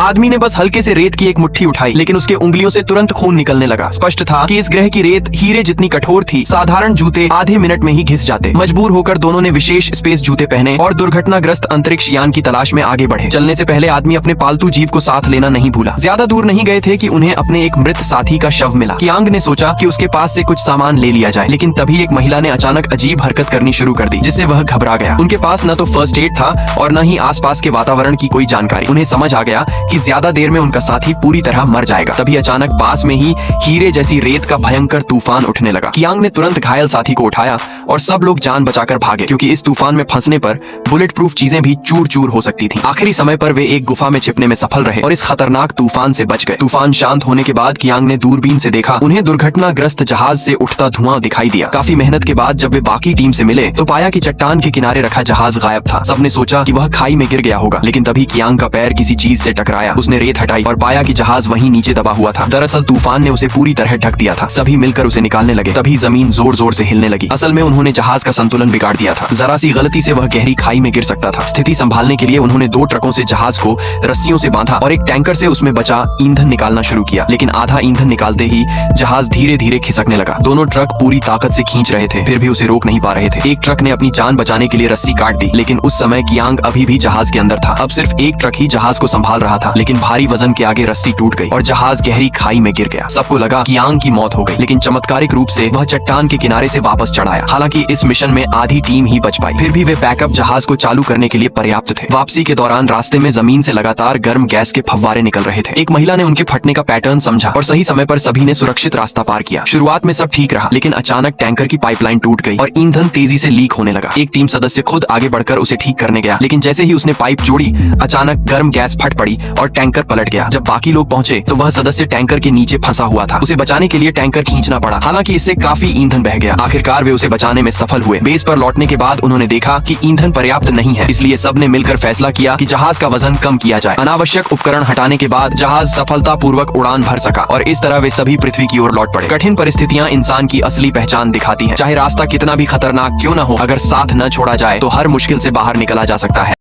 आदमी ने बस हल्के से रेत की एक मुट्ठी उठाई, लेकिन उसके उंगलियों से तुरंत खून निकलने लगा। स्पष्ट था कि इस ग्रह की रेत हीरे जितनी कठोर थी। साधारण जूते आधे मिनट में ही घिस जाते। मजबूर होकर दोनों ने विशेष स्पेस जूते पहने और दुर्घटनाग्रस्त अंतरिक्ष यान की तलाश में आगे बढ़े। चलने से पहले आदमी अपने पालतू जीव को साथ लेना नहीं भूला। ज्यादा दूर नहीं गए थे कि उन्हें अपने एक मृत साथी का शव मिला। कियांग ने सोचा कि उसके पास से कुछ सामान ले लिया जाए, लेकिन तभी एक महिला ने अचानक अजीब हरकत करनी शुरू कर दी, जिससे वह घबरा गया। उनके पास न तो फर्स्ट एड था और न ही आसपास के वातावरण की कोई जानकारी। उन्हें समझ आ गया कि ज्यादा देर में उनका साथी पूरी तरह मर जाएगा। तभी अचानक पास में ही हीरे जैसी रेत का भयंकर तूफान उठने लगा। कियांग ने तुरंत घायल साथी को उठाया और सब लोग जान बचाकर भागे, क्योंकि इस तूफान में फंसने पर बुलेट प्रूफ चीजें भी चूर चूर हो सकती थी। आखिरी समय पर वे एक गुफा में छिपने में सफल रहे और इस खतरनाक तूफान से बच गए। तूफान शांत होने के बाद कियांग ने दूरबीन से देखा, उन्हें दुर्घटनाग्रस्त जहाज से उठता धुआं दिखाई दिया। काफी मेहनत के बाद जब वे बाकी टीम से मिले तो पाया कि चट्टान के किनारे रखा जहाज गायब था। सबने सोचा कि वह खाई में गिर गया होगा, लेकिन तभी कियांग का पैर किसी चीज से टकराया। उसने रेत हटाई और पाया कि जहाज वहीं नीचे दबा हुआ था। दरअसल तूफान ने उसे पूरी तरह ढक दिया था। सभी मिलकर उसे निकालने लगे, तभी जमीन जोर जोर से हिलने लगी। असल में उन्होंने जहाज का संतुलन बिगाड़ दिया था। जरा सी गलती से वह गहरी खाई में गिर सकता था। स्थिति संभालने के लिए उन्होंने 2 ट्रकों से जहाज को रस्सियों से बांधा और एक टैंकर से उसमें बचा ईंधन निकालना शुरू किया, लेकिन आधा ईंधन निकालते ही जहाज धीरे धीरे खिसकने लगा। दोनों ट्रक पूरी ताकत से खींच रहे थे, फिर भी उसे रोक नहीं पा रहे थे। एक ट्रक ने अपनी जान बचाने के लिए रस्सी काट दी, लेकिन उस समय कियांग अभी भी जहाज के अंदर था। अब सिर्फ एक ट्रक ही जहाज को संभाल रहा था, लेकिन भारी वजन के आगे रस्सी टूट गई और जहाज गहरी खाई में गिर गया। सबको लगा कियांग की मौत हो गई, लेकिन चमत्कारिक रूप से वह चट्टान के किनारे से वापस चढ़ आया। हालांकि इस मिशन में आधी टीम ही बच पाई, फिर भी वे बैकअप जहाज को चालू करने के लिए पर्याप्त थे। वापसी के दौरान रास्ते में जमीन से लगातार गर्म गैस के फव्वारे निकल रहे थे। एक महिला ने उनके फटने का पैटर्न समझा और सही समय पर सभी ने सुरक्षित रास्ता पार किया। शुरुआत में सब ठीक रहा, लेकिन अचानक टैंकर की पाइपलाइन टूट गई और ईंधन तेजी से लीक होने लगा। एक टीम सदस्य खुद आगे बढ़कर उसे ठीक करने गया, लेकिन जैसे ही उसने पाइप जोड़ी, अचानक गर्म गैस फट पड़ी और टैंकर पलट गया। जब बाकी लोग पहुंचे तो वह सदस्य टैंकर के नीचे फंसा हुआ था। उसे बचाने के लिए टैंकर खींचना पड़ा, हालांकि इससे काफी ईंधन बह गया। आखिरकार वे उसे बचाने में सफल हुए। बेस पर लौटने के बाद उन्होंने देखा कि ईंधन पर्याप्त नहीं है, इसलिए सबने मिलकर फैसला किया कि जहाज का वजन कम किया जाए। अनावश्यक उपकरण हटाने के बाद जहाज सफलतापूर्वक उड़ान भर सका और इस तरह वे सभी पृथ्वी की ओर लौट पड़े। कठिन परिस्थितियां इंसान की असली पहचान दिखाती हैं। चाहे रास्ता कितना भी खतरनाक क्यों न हो, अगर साथ न छोड़ा जाए तो हर मुश्किल से बाहर निकला जा सकता है।